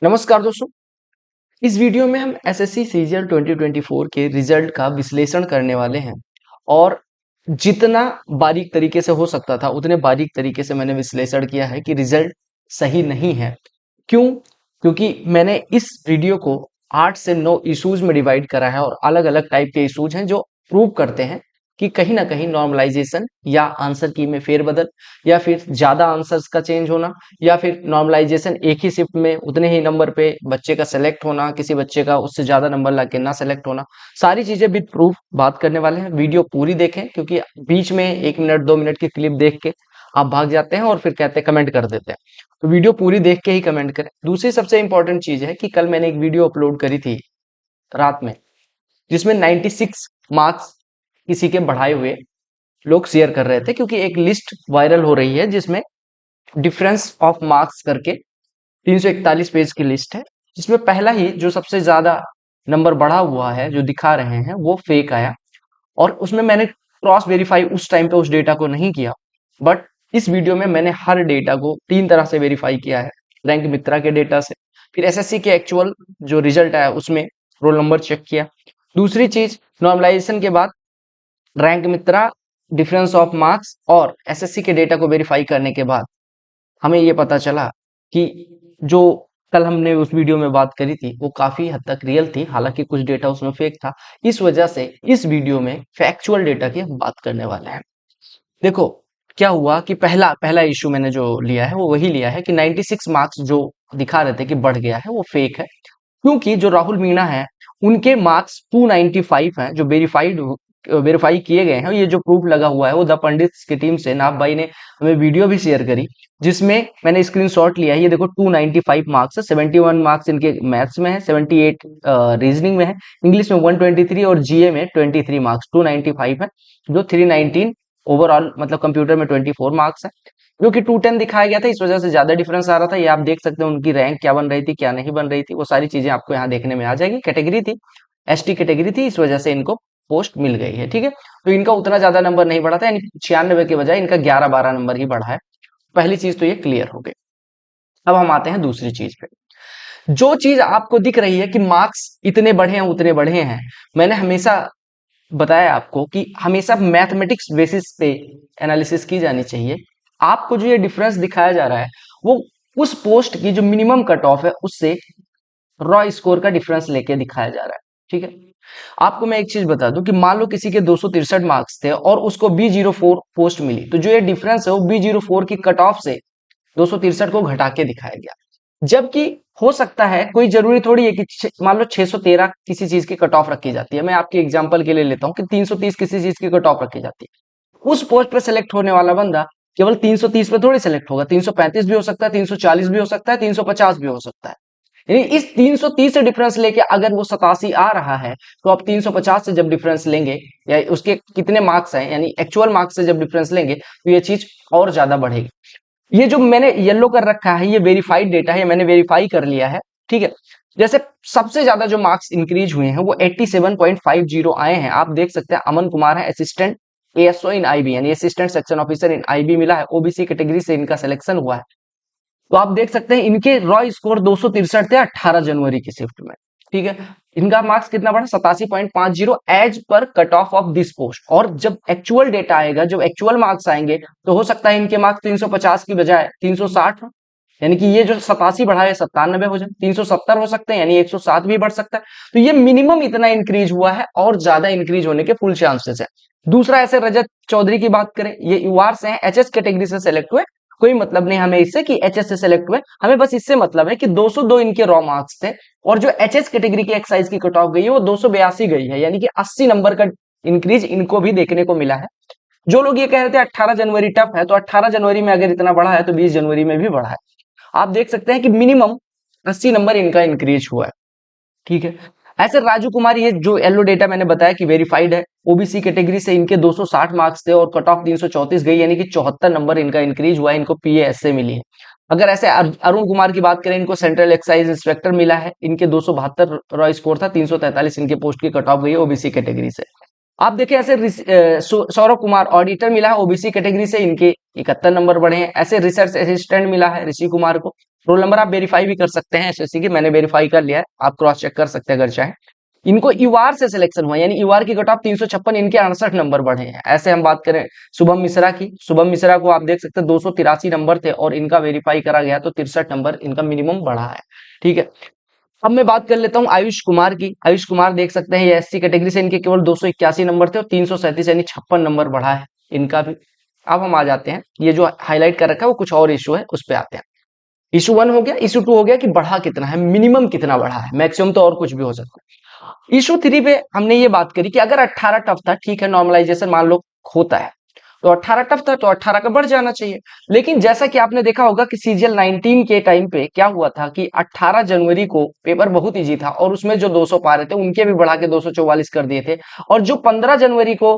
नमस्कार दोस्तों। इस वीडियो में हम एसएससी सीजीएल 2024 के रिजल्ट का विश्लेषण करने वाले हैं और जितना बारीक तरीके से हो सकता था उतने बारीक तरीके से मैंने विश्लेषण किया है कि रिजल्ट सही नहीं है। क्यों? क्योंकि मैंने इस वीडियो को 8 से 9 इश्यूज में डिवाइड करा है और अलग अलग टाइप के इश्यूज हैं जो प्रूव करते हैं कि कहीं ना कहीं नॉर्मलाइजेशन या आंसर की में फेरबदल या फिर ज्यादा आंसर्स का चेंज होना या फिर नॉर्मलाइजेशन एक ही शिफ्ट में उतने ही नंबर पे बच्चे का सेलेक्ट होना, किसी बच्चे का उससे ज्यादा नंबर लाके ना सेलेक्ट होना, सारी चीजें विद प्रूफ बात करने वाले हैं। वीडियो पूरी देखें क्योंकि बीच में 1 मिनट 2 मिनट की क्लिप देख के आप भाग जाते हैं और फिर कहते हैं कमेंट कर देते हैं। तो वीडियो पूरी देख के ही कमेंट करें। दूसरी सबसे इंपॉर्टेंट चीज है कि कल मैंने एक वीडियो अपलोड करी थी रात में जिसमें 96 मार्क्स किसी के बढ़ाए हुए लोग शेयर कर रहे थे, क्योंकि एक लिस्ट वायरल हो रही है जिसमें डिफरेंस ऑफ मार्क्स करके 341 पेज की लिस्ट है, जिसमें पहला ही जो सबसे ज्यादा नंबर बढ़ा हुआ है जो दिखा रहे हैं वो फेक आया। और उसमें मैंने क्रॉस वेरीफाई उस टाइम पे उस डेटा को नहीं किया, बट इस वीडियो में मैंने हर डेटा को 3 तरह से वेरीफाई किया है। रैंक मित्रा के डेटा से, फिर एसएससी के एक्चुअल जो रिजल्ट आया उसमें रोल नंबर चेक किया। दूसरी चीज, नॉर्मलाइजेशन के बाद rank Mitra, difference of marks और एसएससी के डेटा को वेरीफाई करने के बाद हमें ये पता चला कि जो कल हमने उस वीडियो में बात करी थी वो काफी हद तक रियल थी, हालांकि कुछ डेटा उसमें फेक था। इस वजह से इस वीडियो में फैक्चुअल डेटा की हम बात करने वाले हैं। देखो क्या हुआ कि पहला पहला इशू मैंने जो लिया है वो वही लिया है कि 96 मार्क्स जो दिखा रहे थे कि बढ़ गया है वो फेक है। क्योंकि जो राहुल मीणा है उनके मार्क्स 295 हैं जो वेरीफाई किए गए हैं। ये जो प्रूफ लगा हुआ है वो द पंडित की टीम से नाथ भाई ने हमें वीडियो भी शेयर करी, जिसमें मैंने स्क्रीनशॉट लिया है। ये देखो 295 मार्क्स है, 71 मार्क्स इनके मैथ्स में है, 78 रीजनिंग में है, इंग्लिश में 123 और जीए में 23 मार्क्स। 295 है जो 319 ओवरऑल, मतलब कंप्यूटर में 24 मार्क्स है जो कि 210 दिखाया गया था। इस वजह से ज्यादा डिफरेंस आ रहा था। ये आप देख सकते हैं उनकी रैंक क्या बन रही थी क्या नहीं बन रही थी, वो सारी चीजें आपको यहाँ देखने में आ जाएगी। कैटेगरी थी एसटी कैटेगरी थी, इस वजह से इनको पोस्ट मिल गई है। ठीक है, तो इनका उतना ज्यादा नंबर नहीं बढ़ा था, यानी 96 के बजाय इनका 11-12 नंबर ही बढ़ा है। पहली चीज तो ये क्लियर हो गई। अब हम आते हैं दूसरी चीज पे। जो चीज आपको दिख रही है कि मार्क्स इतने बढ़े हैं उतने बढ़े हैं, मैंने हमेशा बताया आपको कि हमेशा मैथमेटिक्स बेसिस पे एनालिसिस की जानी चाहिए। आपको जो ये डिफरेंस दिखाया जा रहा है वो उस पोस्ट की जो मिनिमम कट ऑफ है उससे रॉ स्कोर का डिफरेंस लेके दिखाया जा रहा है। ठीक है, आपको मैं एक चीज बता दूं कि मान लो किसी के 263 मार्क्स थे और उसको B04 पोस्ट मिली, तो जो ये डिफरेंस है वो B04 की कट ऑफ से 263 को घटा के दिखाया गया। जबकि हो सकता है, कोई जरूरी थोड़ी है कि मान लो 613 किसी चीज की कट ऑफ रखी जाती है। मैं आपके एग्जांपल के लिए लेता हूं कि 330 किसी चीज की कट ऑफ रखी जाती है। उस पोस्ट पे सेलेक्ट होने वाला बंदा केवल 330 पे थोड़ी सेलेक्ट होगा, 335 भी हो सकता है, 340 भी हो सकता है, 350 भी हो सकता है। यानी इस 330 से डिफरेंस लेके अगर वो 87 आ रहा है, तो आप 350 से जब डिफरेंस लेंगे या उसके कितने मार्क्स हैं यानी एक्चुअल मार्क्स से जब डिफरेंस लेंगे तो ये चीज और ज्यादा बढ़ेगी। ये जो मैंने येलो कर रखा है ये वेरीफाइड डेटा है, मैंने वेरीफाई कर लिया है। ठीक है, जैसे सबसे ज्यादा जो मार्क्स इंक्रीज हुए हैं वो 87.50 आए हैं। आप देख सकते हैं अमन कुमार है, असिस्टेंट एएसओ इन आईबी, यानी assistant section officer in IB मिला है, ओबीसी कैटेगरी से इनका सिलेक्शन हुआ है। तो आप देख सकते हैं इनके रॉ स्कोर 263 थे 18 जनवरी की शिफ्ट में। ठीक है, इनका मार्क्स कितना बढ़ा, 87.50 as per cut off of this post. और जब एक्चुअल डेटा आएगा, जब एक्चुअल मार्क्स आएंगे, तो हो सकता है इनके मार्क्स 350 की बजाय 360 हो, यानी कि ये जो 87 बढ़ा है 97 हो जाए, 370 हो सकते हैं, यानी 107 भी बढ़ सकता है। तो ये मिनिमम इतना इंक्रीज हुआ है और ज्यादा इंक्रीज होने के फुल चांसेस है। दूसरा, ऐसे रजत चौधरी की बात करें, ये यूआर से हैं, एचएस कैटेगरी से सेलेक्ट हुए, कोई मतलब नहीं हमें इससे कि एचएस से सेलेक्ट हुए, हमें बस इससे मतलब है कि 202 इनके रॉ मार्क्स थे और जो एचएस कैटेगरी की एक्साइज की कट ऑफ गई है वो 282 गई है, यानी कि 80 नंबर का इंक्रीज इनको भी देखने को मिला है। जो लोग ये कह रहे थे 18 जनवरी टफ है, तो 18 जनवरी में अगर इतना बढ़ा है तो 20 जनवरी में भी बढ़ा है। आप देख सकते हैं कि मिनिमम 80 नंबर इनका इंक्रीज हुआ है। ठीक है, ऐसे राजू कुमार, ये जो येलो डेटा मैंने बताया कि वेरीफाइड है, ओबीसी कैटेगरी से इनके 260 मार्क्स थे और कट ऑफ 334 गई, यानी कि 74 नंबर इनका इंक्रीज हुआ है, इनको पीएएस से मिली है। अगर ऐसे अरुण कुमार की बात करें, इनको सेंट्रल एक्साइज इंस्पेक्टर मिला है, इनके 272 रॉ स्कोर था, 343 इनके पोस्ट की कट ऑफ गई है ओबीसी कैटेगरी से। आप देखें ऐसे सौरभ कुमार ऑडिटर मिला है ओबीसी कैटेगरी से, इनके 71 नंबर बढ़े हैं। ऐसे रिसर्च असिस्टेंट मिला है ऋषि कुमार को। रोल नंबर आप वेरीफाई भी कर सकते हैं एसएससी के, मैंने वेरीफाई कर लिया है, आप क्रॉस चेक कर सकते हैं अगर चाहे। इनको यूआर से सिलेक्शन हुआ, यानी यूआर की कट ऑफ 356, इनके 68 नंबर बढ़े हैं। ऐसे हम बात करें शुभम मिश्रा की, शुभम मिश्रा को आप देख सकते हैं 283 नंबर थे और इनका वेरीफाई करा गया तो 63 नंबर इनका मिनिमम बढ़ा है। ठीक है, अब मैं बात कर लेता हूं आयुष कुमार की। आयुष कुमार देख सकते हैं ये एससी कैटेगरी से, इनके केवल 281 नंबर थे और 337 यानी 56 नंबर बढ़ा है इनका भी। अब हम आ जाते हैं, ये जो हाईलाइट कर रखा है वो कुछ और इशू है, उस पर आते हैं। इशू 1 हो गया, इशू 2 हो गया कि बढ़ा कितना है, मिनिमम कितना बढ़ा है, मैक्सिमम तो और कुछ भी हो सकता है। इशू 3 पे हमने ये बात करी कि अगर 18 टफ था, ठीक है, नॉर्मलाइजेशन मान लो होता है, तो 18 टफ था तो 18 का बढ़ जाना चाहिए। लेकिन जैसा कि आपने देखा होगा कि सीजीएल 19 के टाइम पे क्या हुआ था कि 18 जनवरी को पेपर बहुत इजी था और उसमें जो 200 पा रहे थे उनके भी बढ़ा के 244 कर दिए थे। और जो 15 जनवरी को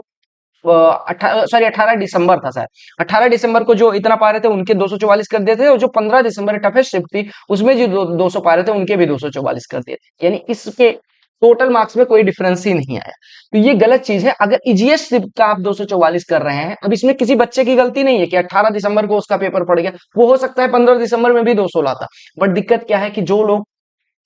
18 दिसंबर था शायद, 18 दिसंबर को जो इतना पा रहे थे उनके 244 कर दिए थे, और जो 15 दिसंबर टफेस्ट शिफ्ट थी उसमें जो 200 पा रहे थे उनके भी 244 कर दिए थे। यानी इसके टोटल मार्क्स में कोई डिफरेंस ही नहीं आया। तो ये गलत चीज है। अगर इजीएस्ट शिफ्ट का आप 244 कर रहे हैं, अब इसमें किसी बच्चे की गलती नहीं है कि 18 दिसंबर को उसका पेपर पड़ गया, वो हो सकता है 15 दिसंबर में भी 200 लाता। बट दिक्कत क्या है कि जो लोग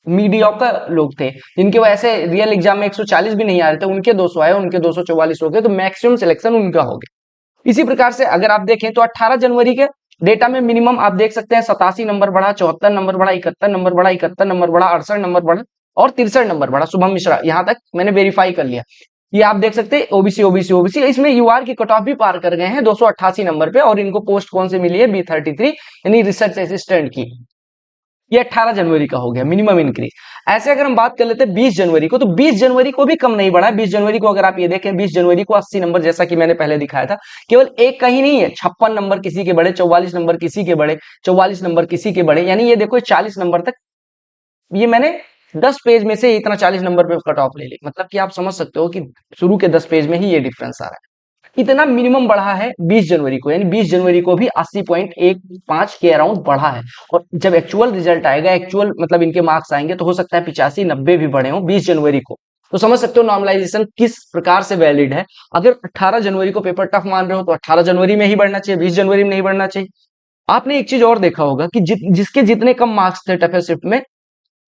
मीडियोकर लोग थे, जिनके वो ऐसे रियल एग्जाम में 140 भी नहीं आ रहे थे, उनके 200 आए, उनके 244 हो गए, तो मैक्सिमम सिलेक्शन उनका हो गया। इसी प्रकार से अगर आप देखें तो 18 जनवरी के डेटा में मिनिमम आप देख सकते हैं 87 नंबर बढ़ा, 74 नंबर बढ़ा, 71 नंबर बढ़ा, 71 नंबर बढ़ा, 68 नंबर बढ़ा और 63 नंबर बढ़ा। शुभम मिश्रा, यहां तक मैंने वेरीफाई कर लिया। ये आप देख सकते हैं ओबीसी ओबीसी ओबीसी, इसमें यूआर की कट ऑफ भी पार कर गए हैं 288 नंबर पे, और इनको पोस्ट कौन से मिली है, B33 यानी रिसर्च असिस्टेंट की। ये 18 जनवरी का हो गया मिनिमम इंक्रीज। ऐसे अगर हम बात कर लेते हैं 20 जनवरी को, तो 20 जनवरी को भी कम नहीं बढ़ा है। 20 जनवरी को अगर आप ये देखें, 20 जनवरी को 80 नंबर, जैसा कि मैंने पहले दिखाया था, केवल एक का ही नहीं है, 56 नंबर किसी के बड़े, 44 नंबर किसी के बड़े, 44 नंबर किसी के बड़े, यानी ये देखो 40 नंबर तक, ये मैंने 10 पेज में से इतना 40 नंबर पे कट ऑफ ले ली। मतलब कि आप समझ सकते हो कि शुरू के 10 पेज में ही ये डिफरेंस आ रहा है। इतना मिनिमम बढ़ा है 20 जनवरी को, यानी 20 जनवरी को भी 80.15 के अराउंड बढ़ा है। और जब एक्चुअल रिजल्ट आएगा, एक्चुअल मतलब इनके मार्क्स आएंगे, तो हो सकता है 85 90 भी बढ़े हो 20 जनवरी को। तो समझ सकते हो नॉर्मलाइजेशन किस प्रकार से वैलिड है। अगर 18 जनवरी को पेपर टफ मान रहे हो तो 18 जनवरी में ही बढ़ना चाहिए, 20 जनवरी में नहीं बढ़ना चाहिए। आपने एक चीज और देखा होगा कि जिसके जितने कम मार्क्स थे टफेस्ट शिफ्ट में,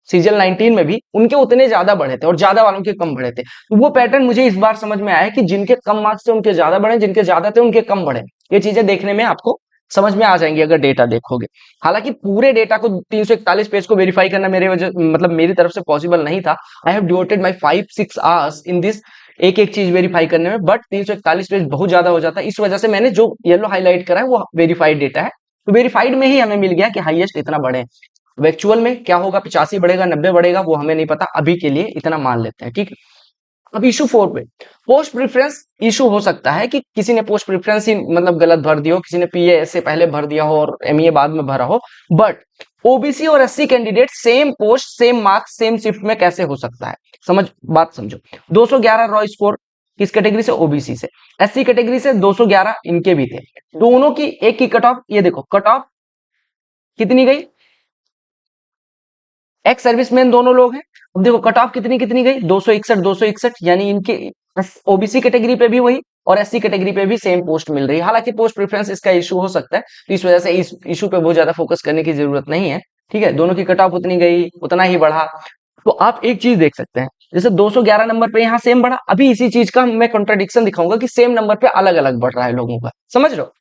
सीजन 19 में भी उनके उतने ज्यादा बढ़े थे और ज्यादा वालों के कम बढ़े थे। तो वो पैटर्न मुझे इस बार समझ में आया कि जिनके कम मार्क्स थे उनके ज्यादा बढ़े, जिनके ज्यादा थे उनके कम बढ़े। ये चीजें देखने में आपको समझ में आ जाएंगी अगर डेटा देखोगे। हालांकि पूरे डेटा को 341 पेज को वेरीफाई करना मेरे वजह मतलब मेरी तरफ से पॉसिबल नहीं था। I have devoted my 5-6 hours in this, एक एक चीज वेरीफाई करने में, बट 341 पेज बहुत ज्यादा हो जाता है। इस वजह से मैंने जो येलो हाईलाइट करा है वो वेरीफाइड डेटा है। तो वेरीफाइड में ही हमें मिल गया कि हाईएस्ट इतना बढ़े। एक्चुअल में क्या होगा, 85 बढ़ेगा 90 बढ़ेगा वो हमें नहीं पता, अभी के लिए इतना मान लेते हैं, ठीक है। अब इशू 4 पे पोस्ट प्रेफरेंस इशू हो सकता है कि किसी ने पोस्ट प्रेफरेंस ही मतलब गलत भर दिया हो, किसी ने पीए से पहले भर दिया हो और एमईए बाद में भरा हो। बट ओबीसी और SC candidate same post same marks same shift में कैसे हो सकता है, बात समझो। 211 रॉ स्कोर किस कैटेगरी से, ओबीसी से। एससी कैटेगरी से 211 इनके भी थे। दोनों की एक की कट ऑफ, ये देखो कट ऑफ कितनी गई, एक्स सर्विसमैन दोनों लोग हैं। अब देखो कट ऑफ कितनी कितनी गई, 261 261, यानी इनके ओबीसी कैटेगरी पे भी वही और एससी कैटेगरी पे भी सेम पोस्ट मिल रही है। हालांकि पोस्ट प्रेफरेंस इसका इशू हो सकता है, तो इस वजह से इस इशू पे बहुत ज्यादा फोकस करने की जरूरत नहीं है, ठीक है। दोनों की कट ऑफ उतनी गई, उतना ही बढ़ा। तो आप एक चीज देख सकते हैं, जैसे 211 नंबर पे यहाँ सेम बढ़ा, अभी इसी चीज का मैं कॉन्ट्राडिक्शन दिखाऊंगा कि सेम नंबर पे अलग अलग बढ़ रहा है लोगों का, समझ रहे हो।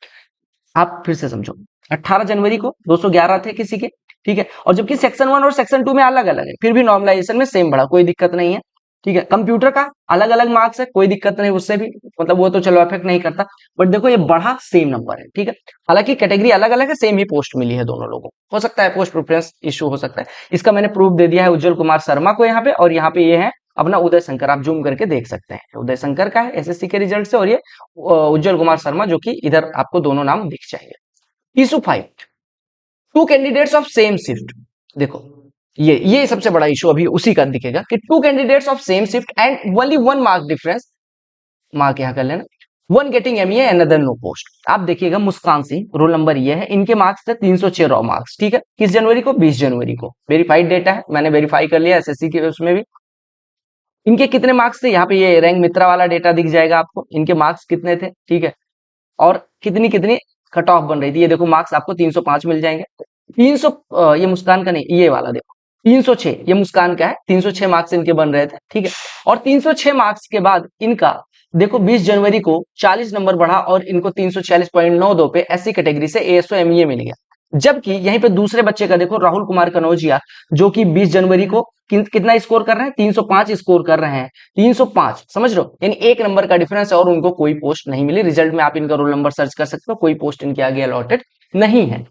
आप फिर से समझो, 18 जनवरी को 211 थे किसी के, ठीक है, और जबकि सेक्शन 1 और सेक्शन 2 में अलग अलग है, फिर भी नॉर्मलाइजेशन में सेम बढ़ा, कोई दिक्कत नहीं है, ठीक है। कंप्यूटर का अलग अलग मार्क्स है, कोई दिक्कत नहीं उससे भी, मतलब वो तो चलो इफेक्ट नहीं करता। बट देखो ये बढ़ा सेम नंबर है, ठीक है। हालांकि कैटेगरी अलग अलग है, सेम ही पोस्ट मिली है दोनों लोगों को, हो सकता है पोस्ट प्रेफरेंस इशू हो सकता है। इसका मैंने प्रूफ दे दिया है उज्जवल कुमार शर्मा को यहाँ पे, और यहाँ पे ये है अपना उदय शंकर, आप जूम करके देख सकते हैं, उदय शंकर का है एसएससी के रिजल्ट से, और ये उज्जवल कुमार शर्मा, जो कि इधर आपको दोनों नाम दिख जाएंगे। Issue 5, two candidates of same shift. देखो ये सबसे बड़ा इशू अभी उसी का दिखेगा कि two candidates of same shift and only one mark difference, mark यहां कर लेना, one getting MEA another no post. आप देखिएगा मुस्कान सिंह रोल नंबर ये है, इनके मार्क्स थे 306 रॉ मार्क्स, ठीक है। किस जनवरी को, 20 जनवरी को। वेरीफाइड डेटा है, मैंने वेरीफाई कर लिया एसएससी के उसमें भी। इनके कितने मार्क्स थे, यहाँ पे ये रैंक मित्रा वाला डेटा दिख जाएगा आपको, इनके मार्क्स कितने थे, ठीक है, और कितनी कितनी कट ऑफ बन रही थी, ये देखो मार्क्स आपको 305 मिल जाएंगे। 300 ये मुस्कान का नहीं, ये वाला देखो 306, ये मुस्कान का है, 306 मार्क्स इनके बन रहे थे, ठीक है। और 306 मार्क्स के बाद इनका देखो 20 जनवरी को 40 नंबर बढ़ा और इनको 346.92 पे एससी कैटेगरी से एएसओ एमईए मिल गया। जबकि यहीं पे दूसरे बच्चे का देखो, राहुल कुमार कनौजिया, जो कि 20 जनवरी को कितना स्कोर कर रहे हैं, 305 स्कोर कर रहे हैं, 305, समझ लो, यानी एक नंबर का डिफरेंस है और उनको कोई पोस्ट नहीं मिली। रिजल्ट में आप इनका रोल नंबर सर्च कर सकते हो, कोई पोस्ट इनके आगे अलॉटेड नहीं है।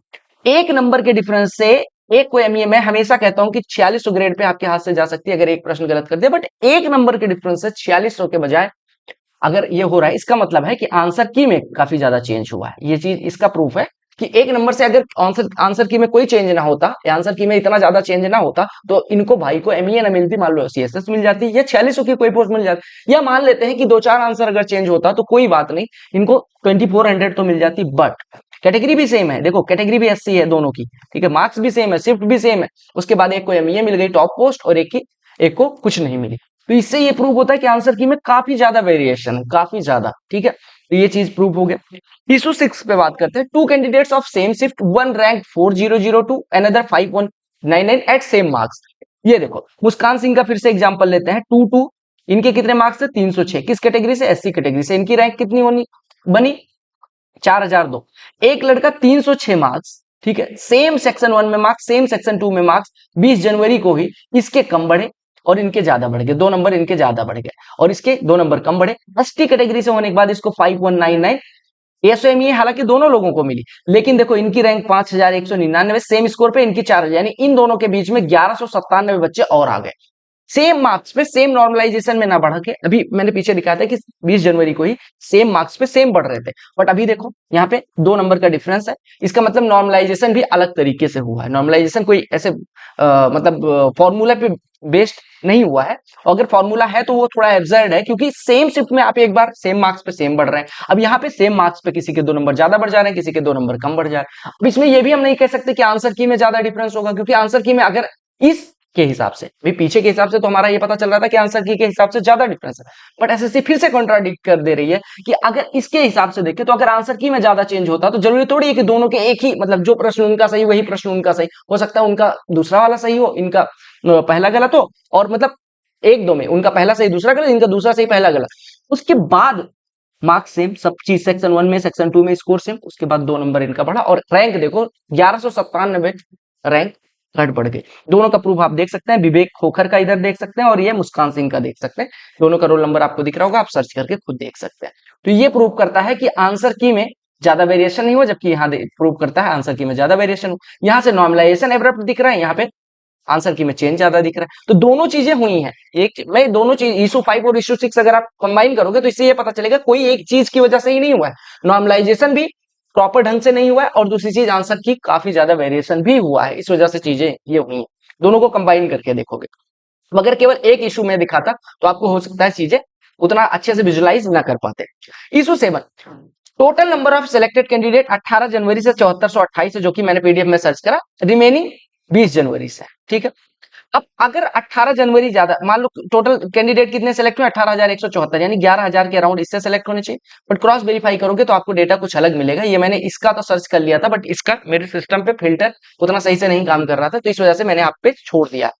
एक नंबर के डिफरेंस से एक को एमईए, मैं हमेशा कहता हूं कि 4600 ग्रेड पे आपके हाथ से जा सकती है अगर एक प्रश्न गलत कर दिया, बट एक नंबर के डिफरेंस से 4600 के बजाय अगर ये हो रहा है, इसका मतलब है कि आंसर की में काफी ज्यादा चेंज हुआ है। ये चीज इसका प्रूफ है कि एक नंबर से अगर आंसर की में कोई चेंज ना होता, या आंसर की में इतना ज्यादा चेंज ना होता, तो इनको भाई को एमईए ना मिलती, मान लो सीएसएस मिल जाती, या 4600 की कोई पोस्ट मिल जाती, या मान लेते हैं कि दो चार आंसर अगर चेंज होता तो कोई बात नहीं, इनको 2400 तो मिल जाती। बट कैटेगरी भी सेम है, देखो कैटेगरी भी एससी है दोनों की, ठीक है, मार्क्स भी सेम है, शिफ्ट भी सेम है, उसके बाद एक को एमईए मिल गई टॉप पोस्ट और एक को कुछ नहीं मिली। तो इससे ये प्रूव होता है कि आंसर की में काफी ज्यादा वेरिएशन है, काफी ज्यादा, ठीक है। तो ये चीज प्रूव हो गया। इशू 6 पे बात करते हैं। Two candidates of same shift, one rank 4002, another 5199 at same marks. ये देखो मुस्कान सिंह का फिर से एग्जांपल लेते हैं, 22, इनके कितने मार्क्स थे, 306, किस कैटेगरी से, एससी कैटेगरी से, इनकी रैंक कितनी होनी बनी, 4002। एक लड़का 306 मार्क्स, ठीक है, सेम सेक्शन 1 में मार्क्स, सेम सेक्शन 2 में मार्क्स, 20 जनवरी को ही इसके कम बढ़े और इनके ज्यादा बढ़ गए, 2 नंबर इनके ज्यादा बढ़ गए और इसके 2 नंबर कम बढ़े। एसटी कैटेगरी से होने के बाद इसको 5199 एसओएमई हालांकि दोनों लोगों को मिली, लेकिन देखो इनकी रैंक 5199, सेम स्कोर पे इनकी 4000, यानी इन दोनों के बीच में 1197 बच्चे और आ गए, सेम मार्क्स पे, सेम नॉर्मलाइजेशन में ना बढ़ के। अभी मैंने पीछे दिखाया था कि 20 जनवरी को ही सेम मार्क्स पे सेम बढ़ रहे थे, बट अभी देखो यहाँ पे 2 नंबर का डिफरेंस है। इसका मतलब नॉर्मलाइजेशन भी अलग तरीके से हुआ है, नॉर्मलाइजेशन कोई ऐसे मतलब फॉर्मूला पे बेस्ड नहीं हुआ है, और अगर फॉर्मूला है तो वो थोड़ा एब्सर्ड है, क्योंकि सेम शिफ्ट में आप एक बार सेम मार्क्स पे सेम बढ़ रहे हैं, अब यहाँ पे सेम मार्क्स पे किसी के 2 नंबर ज्यादा बढ़ जा रहे हैं, किसी के 2 नंबर कम बढ़ जा रहे हैं। अब इसमें ये भी हम नहीं कह सकते कि आंसर की में ज्यादा डिफरेंस होगा, क्योंकि आंसर की में अगर इस के हिसाब से, भी पीछे के हिसाब से तो हमारा ये पता चल रहा था कि आंसर की के हिसाब से ज्यादा डिफरेंस है, बट एसएससी फिर से कॉन्ट्राडिक्ट कर दे रही है कि अगर इसके हिसाब से देखें तो अगर आंसर की में ज्यादा चेंज होता तो जरूरी थोड़ी है कि दोनों के एक ही, मतलब जो प्रश्न उनका सही वही प्रश्न उनका सही हो सकता है, उनका दूसरा वाला सही हो, इनका पहला गलत हो, और मतलब एक दो में उनका पहला सही दूसरा गलत, इनका दूसरा सही पहला गलत, उसके बाद मार्क्स सेम, सब चीज सेक्शन 1 में सेक्शन 2 में स्कोर सेम, उसके बाद 2 नंबर इनका बढ़ा और रैंक देखो 1197 रैंक घट बढ़ गई। दोनों का प्रूफ आप देख सकते हैं, विवेक खोखर का इधर देख सकते हैं और ये मुस्कान सिंह का देख सकते हैं, दोनों का रोल नंबर आपको दिख रहा होगा, आप सर्च करके खुद देख सकते हैं। तो ये प्रूव करता है कि आंसर की में ज्यादा वेरिएशन नहीं हो, जबकि यहाँ प्रूव करता है आंसर की में ज्यादा वेरिएशन हो। यहाँ से नॉर्मलाइजेशन एब्रप्ट दिख रहा है, यहाँ पे आंसर की में चेंज ज्यादा दिख रहा है, तो दोनों चीजें हुई हैं। एक मैं दोनों चीज इशू 5 और इशू 6 अगर आप कंबाइन करोगे तो इससे ये पता चलेगा कोई एक चीज की वजह से ही नहीं हुआ है, नॉर्मलाइजेशन भी प्रॉपर ढंग से नहीं हुआ है, और दूसरी चीज आंसर की काफी ज्यादा वेरिएशन भी हुआ है, इस वजह से चीजें ये हुई हैं। दोनों को कंबाइन करके देखोगे, अगर केवल एक इशू में दिखाता तो आपको हो सकता है चीजें उतना अच्छे से विजुलाइज ना कर पाते। Issue 7, total number of selected candidate 18 जनवरी से 7428 है, जो कि मैंने पीडीएफ में सर्च करा, रिमेनिंग 20 जनवरी से, ठीक है। अब अगर 18 जनवरी ज्यादा, मान लो टोटल कैंडिडेट कितने सेलेक्ट हुए, 18,174, यानी 11,000 के अराउंड इससे सेलेक्ट होने चाहिए, बट क्रॉस वेरीफाई करोगे तो आपको डेटा कुछ अलग मिलेगा। ये मैंने इसका तो सर्च कर लिया था, बट इसका मेरे सिस्टम पे फिल्टर उतना सही से नहीं काम कर रहा था, तो इस वजह से मैंने आप पे छोड़ दिया।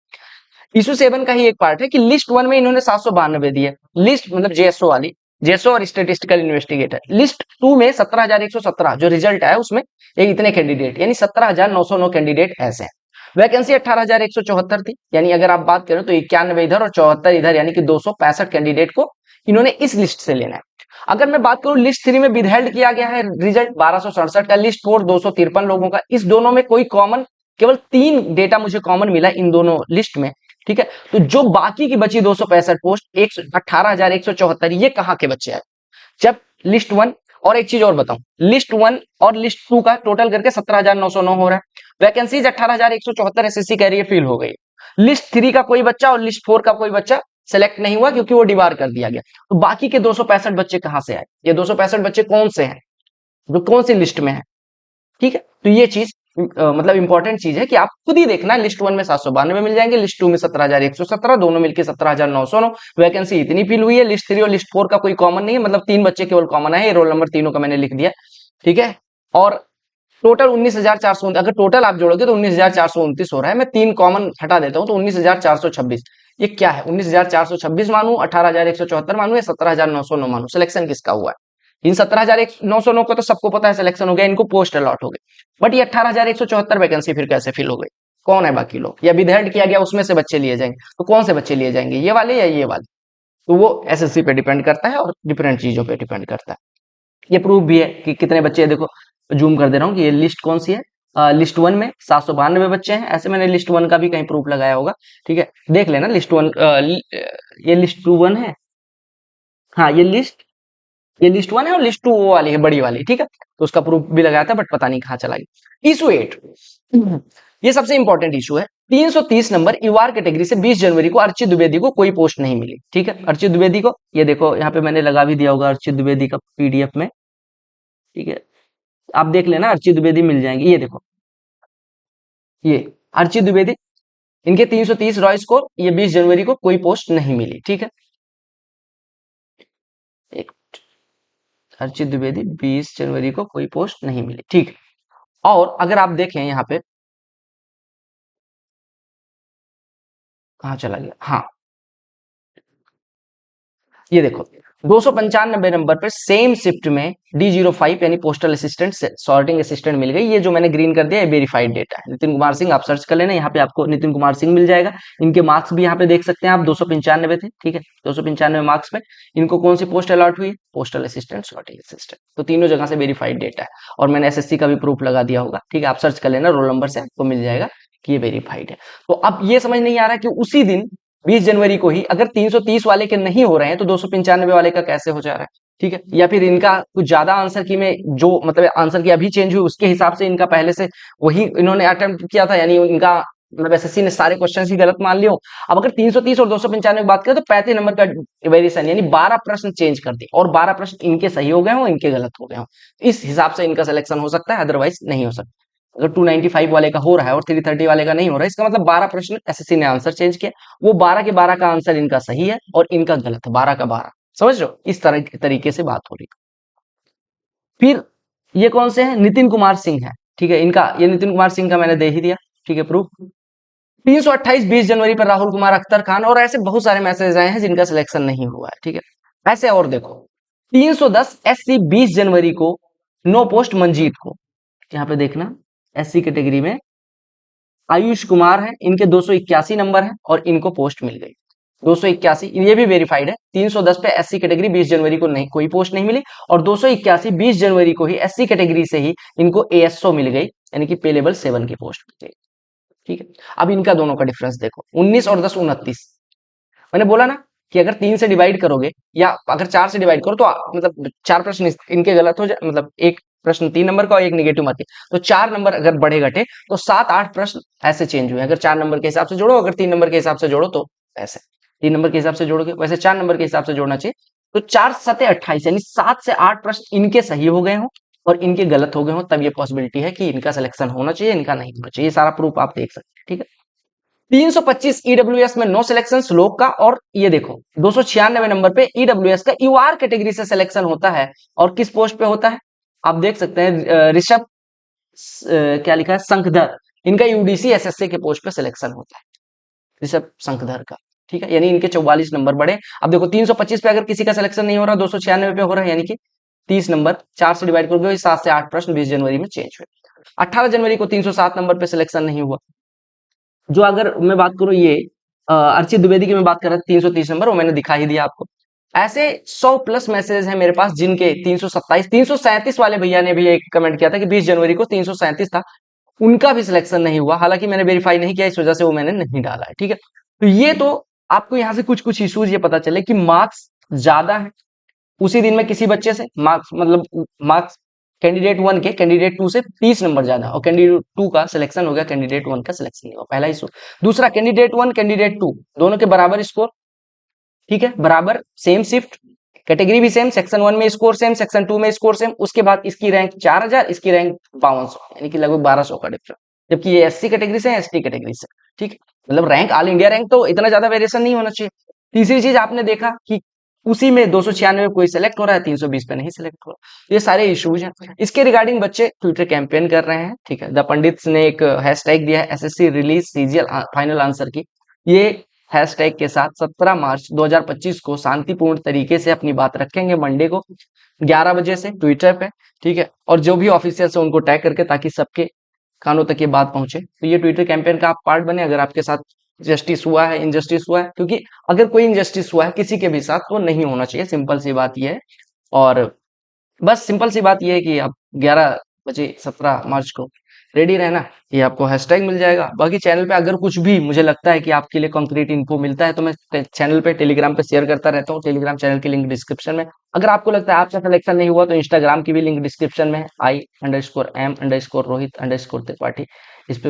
इशू 7 का ही एक पार्ट है कि लिस्ट 1 में इन्होंने 792 दिए, लिस्ट मतलब जेएसओ वाली, जेएसओ और स्टेटिस्टिकल इन्वेस्टिगेटर। लिस्ट 2 में 17,117 जो रिजल्ट आया उसमें ये इतने कैंडिडेट, यानी 17,909 कैंडिडेट ऐसे हैं। वैकेंसी 18,174 थी, यानी अगर आप बात करें तो 91 इधर और 74 इधर, यानी कि 265 कैंडिडेट को इन्होंने इस लिस्ट से लेना है। अगर मैं बात करूं लिस्ट 3 में विदहेल्ड किया गया है रिजल्ट 1267 का, लिस्ट 4 253 लोगों का, इस दोनों में कोई कॉमन, केवल 3 डेटा मुझे कॉमन मिला इन दोनों लिस्ट में, ठीक है। तो जो बाकी की बची 265 पोस्ट 18,174, ये कहां के बच्चे आए, जब लिस्ट 1, और एक चीज और बताऊं, लिस्ट 1 और लिस्ट 2 का टोटल करके 17,909 हो रहा है, वैकेंसीज 18,174 एसएससी कह रही है फिल हो गई। लिस्ट 3 का कोई बच्चा और लिस्ट 4 का कोई बच्चा सेलेक्ट नहीं हुआ क्योंकि वो डिबार कर दिया गया, तो बाकी के 265 बच्चे कहां से आए, ये 265 बच्चे कौन से हैं, जो कौन सी लिस्ट में है, ठीक है। तो ये चीज मतलब इंपॉर्टेंट चीज है कि आप खुद ही देखना, लिस्ट वन में 792 मिल जाएंगे, लिस्ट टू में 17,117, दोनों मिलकर 17,909 वैकेंसी इतनी फिल हुई है। लिस्ट थ्री और लिस्ट फोर का कोई कॉमन नहीं है, मतलब 3 बच्चे केवल कॉमन है, ये रोल नंबर तीनों का मैंने लिख दिया, ठीक है। और टोटल 19,429, अगर टोटल आप जोड़ोगे तो 19,429 हो रहा है। मैं 3 कॉमन हटा देता हूं तो 19,426। ये क्या है, 19,426 मानू, 18,174 मानू या 17,909 मानू, सिलेक्शन किसका हुआ है? इन 17,909 का तो सबको पता है सिलेक्शन हो गया, इनको पोस्ट अलॉट हो गई। बट ये 18,174 वैकेंसी फिर कैसे फिल हो गई? कौन है बाकी लोग? या विधेयक किया गया उसमें से बच्चे लिए जाएंगे, तो कौन से बच्चे लिए जाएंगे, ये वाले या ये वाले? तो वो एसएससी पे डिपेंड करता है और डिफरेंट चीजों पे डिपेंड करता है। ये प्रूफ भी है कि कितने बच्चे, देखो जूम कर दे रहा हूँ कि ये लिस्ट कौन सी है। लिस्ट वन में 792 बच्चे हैं, ऐसे मैंने लिस्ट वन का भी कहीं प्रूफ लगाया होगा, ठीक है, देख लेना लिस्ट वन। ये लिस्ट टू वन है, हाँ ये लिस्ट वन है, और लिस्ट टू वो वाली है बड़ी वाली, ठीक है, तो उसका प्रूफ भी लगाया था बट पता नहीं कहाँ चला गया। इशू 8, ये सबसे इंपॉर्टेंट इशू है। 330 नंबर यूआर कैटेगरी से 20 जनवरी को अर्चित द्विवेदी को कोई पोस्ट नहीं मिली, ठीक है। अर्चित द्विवेदी को, ये देखो यहाँ पे मैंने लगा भी दिया होगा अर्चित द्विवेदी का पीडीएफ में, ठीक है, आप देख लेना, अर्चित द्विवेदी मिल जाएंगे। ये देखो, ये अर्चित द्विवेदी, इनके 330 रॉय स्कोर, ये 20 जनवरी को कोई पोस्ट नहीं मिली, ठीक है। एक अर्चित द्विवेदी 20 जनवरी को कोई पोस्ट नहीं मिली, ठीक है। और अगर आप देखें यहाँ पे, कहाँ चला गया, हाँ, ये देखो 295 नंबर पर सेम शिफ्ट में D05 यानी पोस्टल असिस्टेंट सॉर्टिंग असिस्टेंट मिल गई। ये जो मैंने ग्रीन कर दिया है वेरीफाइड डेटा है। नितिन कुमार सिंह, आप सर्च कर लेना, यहाँ पे आपको नितिन कुमार सिंह मिल जाएगा। इनके मार्क्स भी यहाँ पे देख सकते हैं आप, 295 थे, ठीक है, 295 मार्क्स में इनको कौन सी पोस्ट अलॉट हुई है? Postal assistant sorting assistant. तो तीनों जगह से वेरीफाइड डेटा है, और मैंने एसएससी का भी प्रूफ लगा दिया होगा, ठीक है, आप सर्च कर लेना, रोल नंबर से आपको मिल जाएगा कि ये वेरीफाइड है। तो अब ये समझ नहीं आ रहा कि उसी दिन 20 जनवरी को ही अगर 330 वाले के नहीं हो रहे हैं तो 295 वाले का कैसे हो जा रहा है, ठीक है। या फिर इनका कुछ ज्यादा आंसर की में जो मतलब आंसर की अभी चेंज हुई उसके हिसाब से इनका पहले से वही इन्होंने अटेम्प्ट किया था, यानी इनका मतलब एसएससी ने सारे क्वेश्चन ही गलत मान लियो। अब अगर 330 और 295 की बात करें तो 35 नंबर का वेरिएशन, यानी 12 प्रश्न चेंज कर दिए, और 12 प्रश्न इनके सही हो गए हो, इनके गलत हो गए हो, इस हिसाब से इनका सिलेक्शन हो सकता है, अदरवाइज नहीं हो सकता। अगर 295 वाले का हो रहा है और 330 वाले का नहीं हो रहा है, इसका मतलब 12 प्रश्न एसएससी ने आंसर चेंज किया, वो 12 के 12 का आंसर इनका सही है और इनका गलत है, 12 का 12। समझ रहे हो, इस तरह तरीके से बात हो रही है। फिर ये कौन से हैं? नितिन कुमार सिंह है, ठीक है, इनका ये नितिन कुमार सिंह का मैंने दे ही दिया, ठीक है, प्रूफ। 328 20 जनवरी पर राहुल कुमार अख्तर खान, और ऐसे बहुत सारे मैसेज आए हैं जिनका सिलेक्शन नहीं हुआ है, ठीक है। ऐसे और देखो 310 एससी 20 जनवरी को नो पोस्ट मंजीत को, यहाँ पे देखना एससी कैटेगरी में आयुष कुमार है, इनके 281 नंबर है और इनको पोस्ट मिल गई 281, ये भी वेरीफाइड है। 310 पे एससी कैटेगरी 20 जनवरी को नहीं कोई पोस्ट नहीं मिली, और 281 20 जनवरी को ही एससी कैटेगरी से ही इनको एएसओ मिल गई, यानी कि पे लेवल 7 की पोस्ट मिल गई, ठीक है। अब इनका दोनों का डिफरेंस देखो, 19 और 10 29। मैंने बोला ना कि अगर 3 से डिवाइड करोगे या अगर 4 से डिवाइड करो तो मतलब 4 प्रश्न इनके गलत हो जाए, मतलब एक प्रश्न 3 नंबर का और एक नेगेटिव मार्क, तो 4 नंबर अगर बढ़े घटे तो 7-8 प्रश्न ऐसे चेंज हुए। अगर 4 नंबर के हिसाब से जोड़ो, अगर 3 नंबर के हिसाब से जोड़ो तो ऐसे 3 नंबर के हिसाब से जोड़ोगे, वैसे 4 नंबर के हिसाब से जोड़ना चाहिए। तो 4 सते 28, यानी 7 से 8 प्रश्न इनके सही हो गए हो और इनके गलत हो गए हो, तब ये पॉसिबिलिटी है कि इनका सिलेक्शन होना चाहिए, इनका नहीं होना चाहिए। ये सारा प्रूफ आप देख सकते हैं, ठीक है। 325 ईडब्ल्यूएस में नो सिलेक्शन श्लोक का, और ये देखो 296 नंबर पे ईडब्ल्यूएस का यूआर कैटेगरी से सिलेक्शन होता है, और किस पोस्ट पे होता है आप देख सकते हैं, ऋषभ क्या लिखा है, शंखधर, इनका यूडीसी एसएससी के पोस्ट पे सिलेक्शन होता है, ऋषभ शंखधर का, ठीक है, यानी इनके 44 नंबर बढ़े। अब देखो 325 पे अगर किसी का सिलेक्शन नहीं हो रहा, 296 पे हो रहा है, यानी कि 30 नंबर 4 से डिवाइड करोगे, 7 से 8 प्रश्न 20 जनवरी में चेंज हुए। 18 जनवरी को 307 नंबर पे सिलेक्शन नहीं हुआ। जो अगर मैं बात करूं ये अर्चित द्विवेदी की मैं बात कर रहा था 330 नंबर, वो मैंने दिखा ही दिया आपको। ऐसे 100 प्लस मैसेज हैं मेरे पास जिनके 327 337 वाले भैया ने भी एक कमेंट किया था कि 20 जनवरी को 337 था, उनका भी सिलेक्शन नहीं हुआ, हालांकि मैंने वेरीफाई नहीं किया, इस वजह से वो मैंने नहीं डाला है, ठीक है। तो ये तो आपको यहाँ से कुछ कुछ इश्यूज ये पता चले कि मार्क्स ज्यादा है उसी दिन में किसी बच्चे से, मार्क्स मतलब मार्क्स कैंडिडेट वन के कैंडिडेट टू से 30 नंबर ज्यादा, और कैंडिडेट टू का सिलेक्शन हो गया, कैंडिडेट वन का सिलेक्शन नहीं हुआ, पहला इशू। दूसरा, कैंडिडेट वन कैंडिडेट टू दोनों के बराबर स्कोर, ठीक है, बराबर सेम शिफ्ट, कैटेगरी भी सेम, सेक्शन 1 में स्कोर सेम, सेक्शन 2 में स्कोर सेम, उसके बाद इसकी रैंक 4000, इसकी रैंक 5200, यानी कि लगभग 1200 का डिफरेंस, जबकि ये एससी कैटेगरी से, एसटी कैटेगरी से। ठीक है, मतलब रैंक, ऑल इंडिया रैंक तो इतना ज्यादा वेरिएशन नहीं होना चाहिए। तीसरी चीज आपने देखा कि उसी में 296 में कोई सेलेक्ट हो रहा है, 320 पे नहीं सेलेक्ट हो रहा। तो ये सारे इश्यूज हैं। इसके रिगार्डिंग बच्चे ट्विटर कैंपेन कर रहे हैं। ठीक है, द पंडित्स ने एक हैशटैग दिया है, SSC release CGL final answer की। ये हैशटैग के साथ 17 मार्च 2025 को शांतिपूर्ण तरीके से अपनी बात रखेंगे, मंडे को 11 बजे से ट्विटर पे। ठीक है, और जो भी ऑफिशियल्स है उनको टैग करके, ताकि सबके कानों तक ये बात पहुंचे। तो ये ट्विटर कैंपेन का आप पार्ट बने, अगर आपके साथ जस्टिस हुआ है, इनजस्टिस हुआ है, क्योंकि अगर कोई इनजस्टिस हुआ है किसी के भी साथ तो नहीं होना चाहिए, सिंपल सी बात ये है। और बस सिंपल सी बात ये है कि आप 11 बजे 17 मार्च को रेडी रहना, ये आपको हैशटैग मिल जाएगा। बाकी चैनल पे अगर कुछ भी मुझे लगता है कि आपके लिए कंक्रीट इन्फो मिलता है तो मैं चैनल पे टेलीग्राम पे शेयर करता रहता हूँ। टेलीग्राम चैनल की लिंक डिस्क्रिप्शन में। अगर आपको लगता है आपका सिलेक्शन नहीं हुआ तो इंस्टाग्राम की भी लिंक डिस्क्रिप्शन में है, I_M_रोहित_त्रिपाठी, इस पे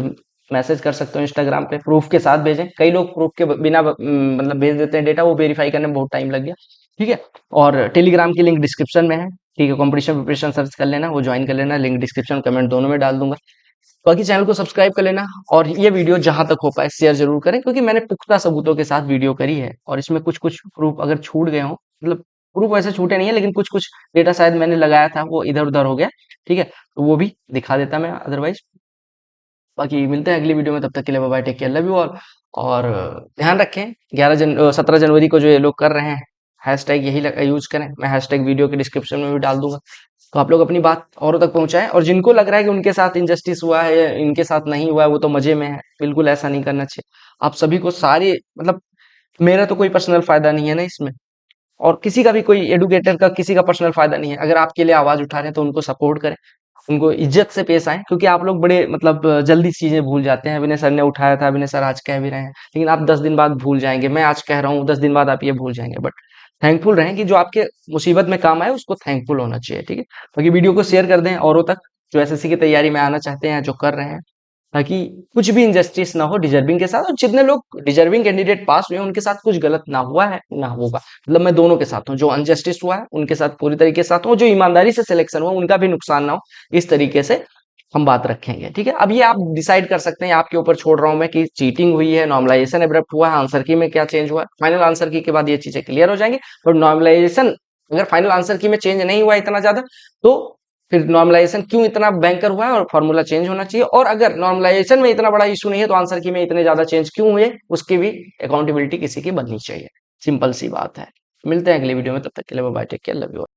मैसेज कर सकते हो इंस्टाग्राम पे, प्रूफ के साथ भेजें। कई लोग प्रूफ के बिना मतलब भेज देते हैं डेटा, वो वेरीफाई करने में बहुत टाइम लग गया। ठीक है, और टेलीग्राम की लिंक डिस्क्रिप्शन में है। ठीक है, कंपटीशन प्रिपरेशन सर्च कर लेना, वो ज्वाइन कर लेना, लिंक डिस्क्रिप्शन कमेंट दोनों में डाल दूंगा। बाकी चैनल को सब्सक्राइब कर लेना, और ये वीडियो जहां तक हो पाए शेयर जरूर करें, क्योंकि मैंने पुख्ता सबूतों के साथ वीडियो करी है, और इसमें कुछ कुछ प्रूफ अगर छूट गए हों, मतलब प्रूफ वैसे छूटे नहीं है, लेकिन कुछ कुछ डेटा शायद मैंने लगाया था वो इधर उधर हो गया। ठीक है, तो वो भी दिखा देता मैं अदरवाइज। बाकी मिलते हैं अगली वीडियो में, तब तक के लिए bye bye, take care, love you all. और ध्यान रखें 17 जनवरी को जो ये लोग कर रहे हैं, हैशटैग यही यूज करें। मैं हैशटैग वीडियो के डिस्क्रिप्शन में भी डाल दूंगा, तो आप लोग अपनी बात औरों तक पहुंचाएं। और जिनको लग रहा है कि उनके साथ इनजस्टिस हुआ है या इनके साथ नहीं हुआ है, वो तो मजे में है, बिल्कुल ऐसा नहीं करना चाहिए। आप सभी को सारे मतलब, मेरा तो कोई पर्सनल फायदा नहीं है ना इसमें, और किसी का भी, कोई एडुकेटर का किसी का पर्सनल फायदा नहीं है। अगर आपके लिए आवाज उठा रहे हैं तो उनको सपोर्ट करें, उनको इज्जत से पेश आए, क्योंकि आप लोग बड़े मतलब जल्दी चीजें भूल जाते हैं। विनय सर ने उठाया था, विनय सर आज कह भी रहे हैं, लेकिन आप 10 दिन बाद भूल जाएंगे। मैं आज कह रहा हूँ, 10 दिन बाद आप ये भूल जाएंगे। बट थैंकफुल रहें कि जो आपके मुसीबत में काम आए, उसको थैंकफुल होना चाहिए। ठीक है, बाकी वीडियो को शेयर कर दें औरों तक, जो एसएससी की तैयारी में आना चाहते हैं, जो कर रहे हैं, ताकि कुछ भी इनजस्टिस ना हो डिजर्विंग के साथ। और जितने लोग डिजर्विंग कैंडिडेट पास हुए हैं उनके साथ कुछ गलत ना हुआ है ना होगा, मतलब मैं दोनों के साथ हूँ। जो अनजस्टिस हुआ है उनके साथ पूरी तरीके से साथ हूँ, जो ईमानदारी से सिलेक्शन हुआ उनका भी नुकसान ना हो, इस तरीके से हम बात रखेंगे। ठीक है, अब ये आप डिसाइड कर सकते हैं, आपके ऊपर छोड़ रहा हूं मैं, कि चीटिंग हुई है, नॉर्मलाइजेशन एब्रप्ट हुआ है, आंसर की में क्या चेंज हुआ है। फाइनल आंसर की के बाद ये चीजें क्लियर हो जाएंगी। और नॉर्मलाइजेशन अगर फाइनल आंसर की में चेंज नहीं हुआ इतना ज्यादा, तो फिर नॉर्मलाइजेशन क्यों इतना बैंकर हुआ है और फॉर्मूला चेंज होना चाहिए। और अगर नॉर्मलाइजेशन में इतना बड़ा इशू नहीं है तो आंसर की में इतने ज्यादा चेंज क्यों हुए, उसकी भी अकाउंटेबिलिटी किसी की बननी चाहिए। सिंपल सी बात है। मिलते हैं अगली वीडियो में, तब तक के लिए bye, take care, love you.